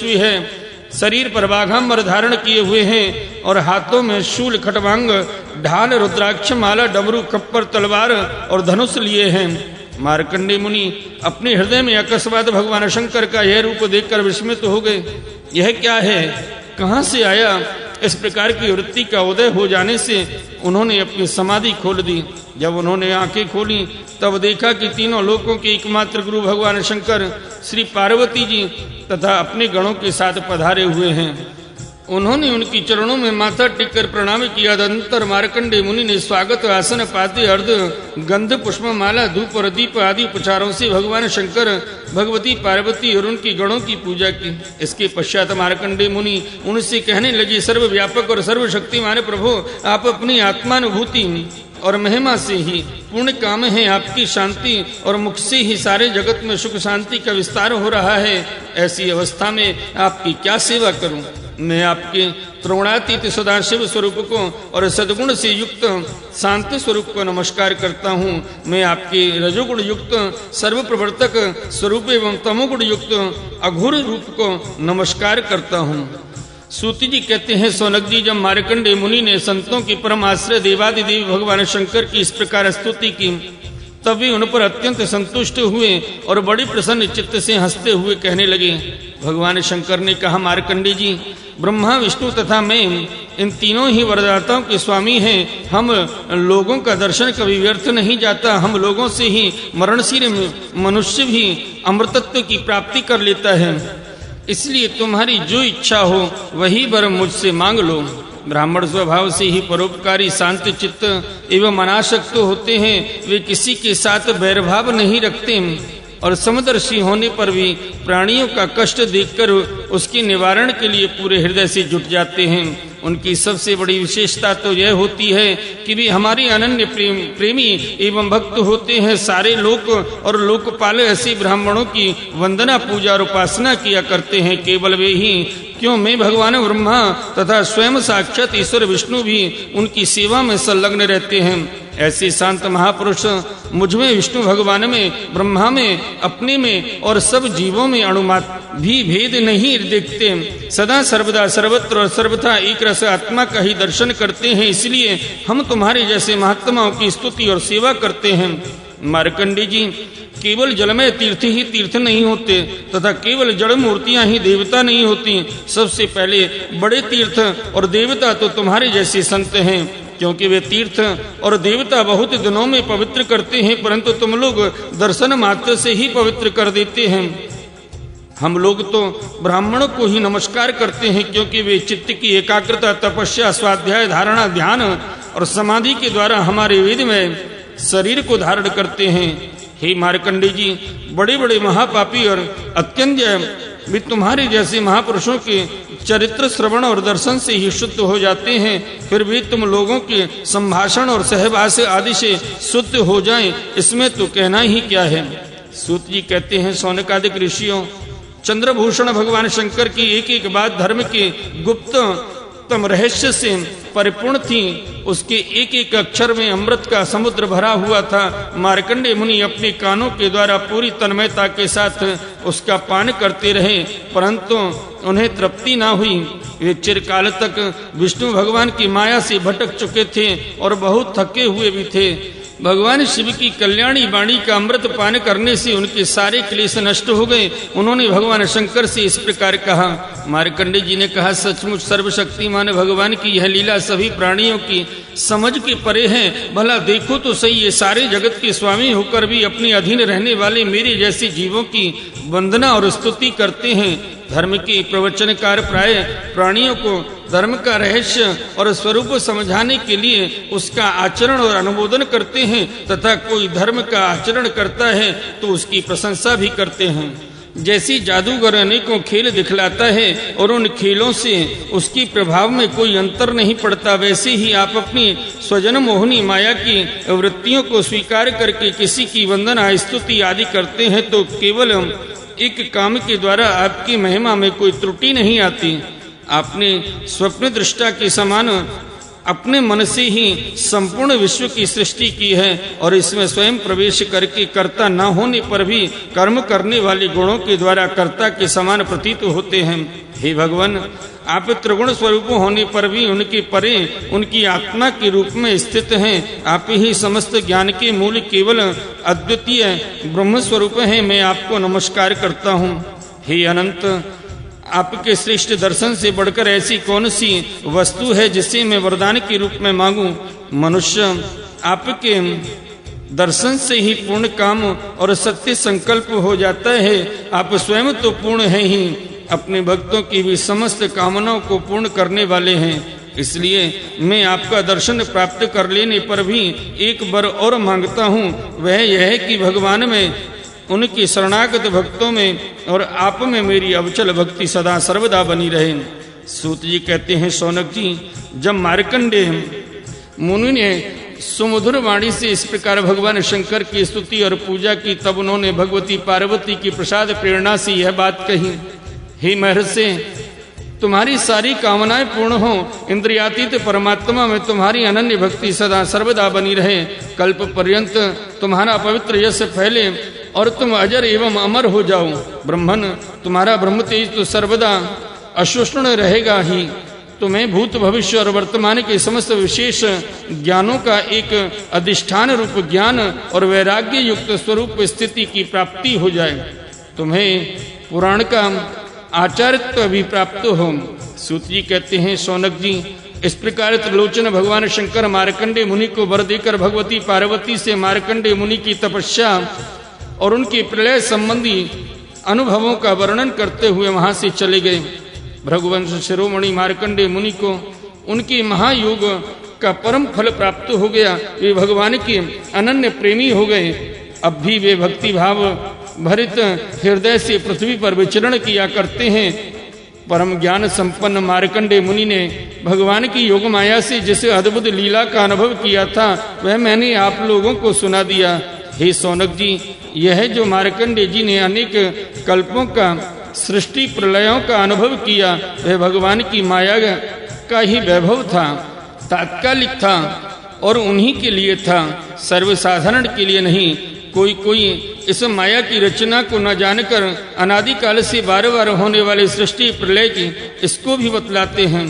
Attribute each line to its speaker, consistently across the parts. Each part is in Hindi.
Speaker 1: तेजस्वी है, शरीर पर बाघांबर धारण किए हुए हैं और हाथों में शूल, खटवांग, ढाल, रुद्राक्ष माला, डमरू, खप्पर, तलवार और धनुष लिए हैं। मार्कंडेय मुनि अपने हृदय में अकस्मात भगवान शंकर का यह रूप देखकर विस्मित हो गए। यह क्या है, कहां से आया? इस प्रकार की वृत्ति का उदय हो जाने से उन्होंने अपनी समाधि खोल दी। जब उन्होंने आंखें खोली तब देखा कि तीनों लोकों के एकमात्र गुरु भगवान शंकर श्री पार्वती जी तथा अपने गणों के साथ पधारे हुए हैं। उन्होंने उनकी चरणों में माथा टेककर प्रणाम किया। तदंतर मार्कंडेय मुनि ने स्वागत आसन, पाते, अर्ध, गंध, पुष्प माला, धूप और दीप आदि उपचारों से भगवान शंकर, भगवती पार्वती और उनकी गणों की पूजा की। इसके पश्चात मार्कंडेय मुनि उनसे कहने लगे, सर्वव्यापक और सर्वशक्तिमान प्रभु, आप अपनी आत्मानुभूति और महिमा से ही पूर्ण काम है आपकी शांति और मुख से ही सारे जगत में सुख शांति का विस्तार हो रहा है। ऐसी अवस्था में आपकी क्या सेवा करूं? मैं आपके त्रिगुणातीत सदाशिव स्वरूप को और सद्गुण से युक्त शांत स्वरूप को नमस्कार करता हूँ। मैं आपके रजोगुण युक्त सर्व प्रवर्तक स्वरूप एवं तमोगुण युक्त अघोर रूप को नमस्कार करता हूँ। सूति जी कहते हैं, सौनक जी, जब मार्कंडेय मुनि ने संतों के परम आश्रय देवादिदेव भगवान शंकर की इस प्रकार स्तुति की तब वे उन पर अत्यंत संतुष्ट हुए और बड़ी प्रसन्न चित्त से हंसते हुए कहने लगे। भगवान शंकर ने कहा, मार्कंडेय जी, ब्रह्मा, विष्णु तथा मैं इन तीनों ही वरदाताओं के स्वामी हैं। हम लोगों का दर्शन कभी व्यर्थ नहीं जाता। हम लोगों से ही मरणशील मनुष्य भी अमृतत्व की प्राप्ति कर लेता है। इसलिए तुम्हारी जो इच्छा हो वही वर मुझसे मांग लो। ब्राह्मण स्वभाव से ही परोपकारी, शांत चित्त एवं अनासक्त होते हैं। वे किसी के साथ बैरभाव नहीं रखते और समदर्शी होने पर भी प्राणियों का कष्ट देखकर उसके निवारण के लिए पूरे हृदय से जुट जाते हैं। उनकी सबसे बड़ी विशेषता तो यह होती है कि वे हमारे अनन्य प्रेमी एवं भक्त होते हैं। सारे लोक और लोकपाल ऐसे ब्राह्मणों की वंदना, पूजा और उपासना किया करते हैं। केवल वे ही क्यों, मैं भगवान ब्रह्मा तथा स्वयं साक्षात ईश्वर विष्णु भी उनकी सेवा में संलग्न रहते हैं। ऐसे शांत महापुरुष मुझ में, विष्णु भगवान में, ब्रह्मा में, अपने में और सब जीवों में अणुमात्र भी भेद नहीं देखते। सदा सर्वदा सर्वत्र और सर्वथा एक रस आत्मा का ही दर्शन करते हैं। इसलिए हम तुम्हारे जैसे महात्माओं की स्तुति और सेवा करते हैं। मार्कंडेय जी, केवल जलमय तीर्थ ही तीर्थ नहीं होते तथा केवल जड़ मूर्तियां ही देवता नहीं होती। सबसे पहले बड़े तीर्थ और देवता तो तुम्हारे जैसे संत हैं, क्योंकि वे तीर्थ और देवता बहुत दिनों में पवित्र करते हैं, परंतु तुम लोग दर्शन मात्र से ही पवित्र कर देते हैं। हम लोग तो ब्राह्मणों को ही नमस्कार करते हैं, क्योंकि वे चित्त की एकाग्रता, तपस्या, स्वाध्याय, धारणा, ध्यान और समाधि के द्वारा हमारे वेद में शरीर को धारण करते हैं। हे मार्कंडेय जी, बड़े बड़े महापापी और अत्यंत भी तुम्हारे जैसे महापुरुषों के चरित्र श्रवण और दर्शन से ही शुद्ध हो जाते हैं। फिर भी तुम लोगों के संभाषण और सहवास आदि से शुद्ध हो जाएं, इसमें तो कहना ही क्या है। सूत जी कहते हैं, सौनकादिक ऋषियों, चंद्रभूषण भगवान शंकर की एक एक बात धर्म के गुप्ततम रहस्य से परिपूर्ण थी। उसके एक एक अक्षर में अमृत का समुद्र भरा हुआ था। मार्कंडेय मुनि अपने कानों के द्वारा पूरी तन्मयता के साथ उसका पान करते रहे, परंतु उन्हें तृप्ति ना हुई। वे चिरकाल तक विष्णु भगवान की माया से भटक चुके थे और बहुत थके हुए भी थे। भगवान शिव की कल्याणी वाणी का अमृत पान करने से उनके सारे क्लेश नष्ट हो गए। उन्होंने भगवान शंकर से इस प्रकार कहा। मार्कंडेय जी ने कहा, सचमुच सर्वशक्तिमान भगवान की यह लीला सभी प्राणियों की समझ के परे है। भला देखो तो सही, ये सारे जगत के स्वामी होकर भी अपने अधीन रहने वाले मेरे जैसे जीवों की वंदना और स्तुति करते हैं। धर्म के प्रवचनकार प्राय प्राणियों को धर्म का रहस्य और स्वरूप समझाने के लिए उसका आचरण और अनुमोदन करते हैं, तथा कोई धर्म का आचरण करता है तो उसकी प्रशंसा भी करते हैं। जैसी जादूगर अनेकों खेल दिखलाता है और उन खेलों से उसकी प्रभाव में कोई अंतर नहीं पड़ता, वैसे ही आप अपनी स्वजन मोहनी माया की वृत्तियों को स्वीकार करके किसी की वंदना, स्तुति आदि करते हैं तो केवल एक काम के द्वारा आपकी महिमा में कोई त्रुटि नहीं आती। आपने स्वप्न दृष्टा के समान अपने मन से ही संपूर्ण विश्व की सृष्टि की है और इसमें स्वयं प्रवेश करके कर्ता न होने पर भी कर्म करने वाले गुणों के द्वारा कर्ता के समान प्रतीत होते हैं। हे भगवान, आप त्रिगुण स्वरूप होने पर भी उनके परे उनकी आत्मा के रूप में स्थित हैं। आप ही समस्त ज्ञान के मूल केवल अद्वितीय ब्रह्म स्वरूप हैं। मैं आपको नमस्कार करता हूँ। हे अनंत, आपके श्रेष्ठ दर्शन से बढ़कर ऐसी कौन सी वस्तु है जिसे मैं वरदान के रूप में मांगूं। मनुष्य आपके दर्शन से ही पूर्ण काम और सत्य संकल्प हो जाता है। आप स्वयं तो पूर्ण हैं ही, अपने भक्तों की भी समस्त कामनाओं को पूर्ण करने वाले हैं। इसलिए मैं आपका दर्शन प्राप्त कर लेने पर भी एक वर और मांगता हूँ। वह यह है कि भगवान में, उनके शरणागत भक्तों में और आप में मेरी अविचल भक्ति सदा सर्वदा बनी रहे। सूत जी कहते हैं, शौनक जी, जब मार्कंडेय मुनि ने सुमधुर वाणी से इस प्रकार भगवान शंकर की स्तुति और पूजा की, तब उन्होंने भगवती पार्वती की प्रसाद प्रेरणा से यह बात कही, हे महर्षि, तुम्हारी सारी कामनाएं पूर्ण हो, इंद्रियातीत परमात्मा में तुम्हारी अनन्य भक्ति सदा सर्वदा बनी रहे, कल्प पर्यंत तुम्हारा पवित्र यश फैले और तुम अजर एवं अमर हो जाओ। ब्रह्मन, तुम्हारा ब्रह्म तेज तो सर्वदा अशोषण रहेगा ही। तुम्हें भूत भविष्य और वर्तमान के समस्त विशेष ज्ञानों का एक अधिष्ठान रूप ज्ञान और वैराग्य युक्त स्वरूप स्थिति की प्राप्ति हो जाए। तुम्हें पुराण का आचार्यत्व भी प्राप्त हो। सूत जी कहते हैं, शौनक जी, इस प्रकार त्रिलोचन भगवान शंकर मार्कंडेय मुनि को वर देकर भगवती पार्वती से मार्कंडेय मुनि की तपस्या और उनके प्रलय संबंधी अनुभवों का वर्णन करते हुए वहां से चले गए। भृगुवंश शिरोमणि मार्कंडेय मुनि को उनके महायोग का परम फल प्राप्त हो गया। वे भगवान के अनन्य प्रेमी हो गए। अब भी वे भक्ति भाव भरित हृदय से पृथ्वी पर विचरण किया करते हैं। परम ज्ञान संपन्न मार्कंडेय मुनि ने भगवान की योग माया से जिस अद्भुत लीला का अनुभव किया था, वह मैंने आप लोगों को सुना दिया। हे शौनक जी, यह जो मार्कंडेय जी ने अनेक कल्पों का सृष्टि प्रलयों का अनुभव किया, वह भगवान की माया का ही वैभव था, तात्कालिक था और उन्हीं के लिए था, सर्वसाधारण के लिए नहीं। कोई इस माया की रचना को न जानकर अनादिकाल से बार बार होने वाले सृष्टि प्रलय की इसको भी बतलाते हैं।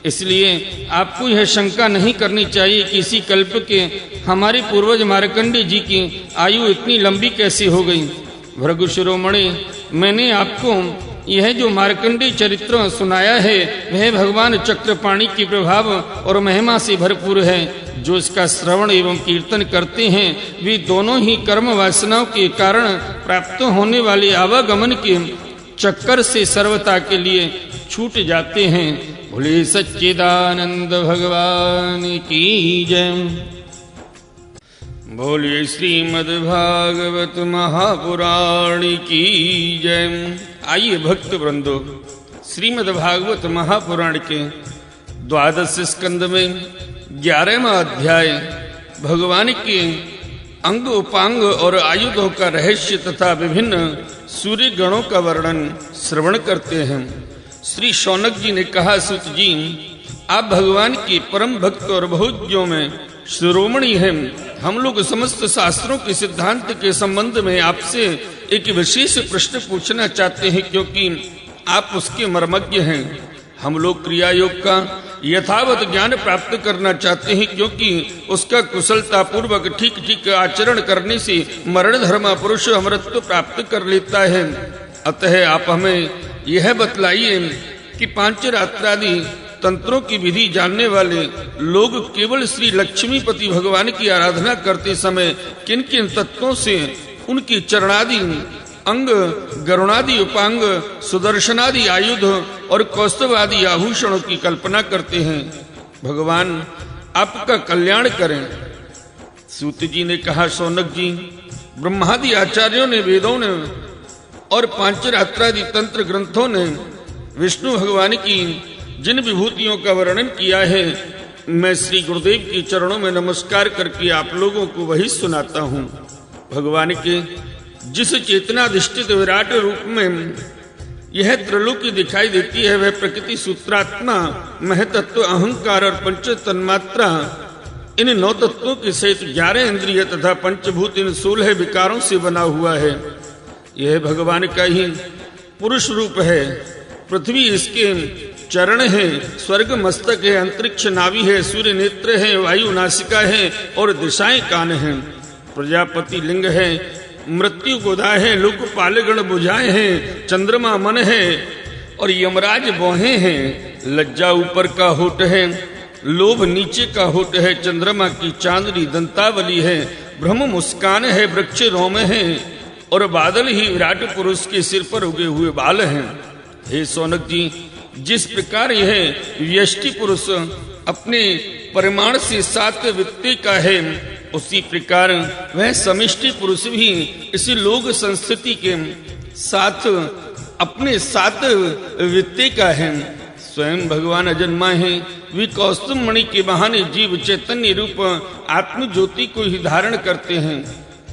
Speaker 1: इसलिए आपको यह शंका नहीं करनी चाहिए कि इसी कल्प के हमारे पूर्वज मार्कंडेय जी की आयु इतनी लंबी कैसे हो गई। भृगु शिरोमणि, मैंने आपको यह जो मार्कंडेय चरित्र सुनाया है, वह भगवान चक्रपाणि के प्रभाव और महिमा से भरपूर है। जो इसका श्रवण एवं कीर्तन करते हैं, वे दोनों ही कर्म वासनाओं के कारण प्राप्त होने वाले आवागमन के चक्कर से सर्वता के लिए छूट जाते हैं। भोले सच्चिदानंद भगवान की जय। बोलिए श्रीमद्भागवत महापुराण की जय। आइए भक्त वृंदो, श्रीमद्भागवत महापुराण के 12 स्कंद में 11वां अध्याय भगवान के अंग उपांग और आयुधों का रहस्य तथा विभिन्न सूर्य गणों का वर्णन श्रवण करते हैं। श्री शौनक जी ने कहा, सूत जी, आप भगवान के परम भक्त और बहुज्ञों में शिरोमणि हैं। हम लोग समस्त शास्त्रों के सिद्धांत के संबंध में आपसे एक विशेष प्रश्न पूछना चाहते हैं, क्योंकि आप उसके मर्मज्ञ हैं। हम लोग क्रिया योग का यथावत ज्ञान प्राप्त करना चाहते हैं, क्योंकि उसका कुशलता पूर्वक ठीक ठीक आचरण करने से मरण धर्म पुरुष अमरत्व प्राप्त कर लेता है। अतः आप हमें यह बतलाइए कि पांचरात्रादि तंत्रों की विधि जानने वाले लोग केवल श्री लक्ष्मीपति भगवान की आराधना करते समय किन किन तत्वों से उनकी चरणादि अंग, गरुणादि उपांग, सुदर्शनादि आयुध और कौस्तुभादि आभूषणों की कल्पना करते हैं। भगवान आपका कल्याण करें। सूत जी ने कहा, शौनक जी, ब्रह्मादि आचार्यों ने, वेदों ने और पांचरात्रादि तंत्र ग्रंथों ने विष्णु भगवान की जिन विभूतियों का वर्णन किया है, मैं श्री गुरुदेव के चरणों में नमस्कार करके आप लोगों को वही सुनाता हूँ। भगवान के जिस चेतनाधिष्ठित विराट रूप में यह त्रैलोक्य दिखाई देती है वह प्रकृति सूत्रात्मा महतत्व अहंकार और पंच तन्मात्रा इन 9 तत्वों के सहित 11 इंद्रिय तथा पंचभूत इन 16 विकारों से बना हुआ है। यह भगवान का ही पुरुष रूप है। पृथ्वी इसके चरण है, स्वर्ग मस्तक है, अंतरिक्ष नाभि है, सूर्य नेत्र है, वायु नासिका है और दिशाएं कान हैं। प्रजापति लिंग है, मृत्यु गोदा है, लोकपाल गण बुझाए हैं, चंद्रमा मन है और यमराज बोहे हैं। लज्जा ऊपर का होठ है, लोभ नीचे का होठ है, चंद्रमा की चांदनी दंतावली है, ब्रह्म मुस्कान है, वृक्ष रोम है और बादल ही विराट पुरुष के सिर पर उगे हुए बाल हैं। हे सौनक जी, जिस प्रकार यह व्यष्टि पुरुष अपने परिमाण से 7 वित्ते का है, उसी प्रकार वह समिष्टि पुरुष भी इसी लोक संस्कृति के साथ अपने 7 वित्ते का है। स्वयं भगवान अजन्मा है, वे कौस्तुभ मणि के बहाने जीव चैतन्य रूप आत्म ज्योति को ही धारण करते हैं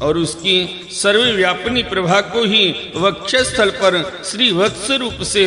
Speaker 1: और उसकी सर्वव्यापिनी प्रभा को ही वक्षस्थल पर श्री वत्स रूप से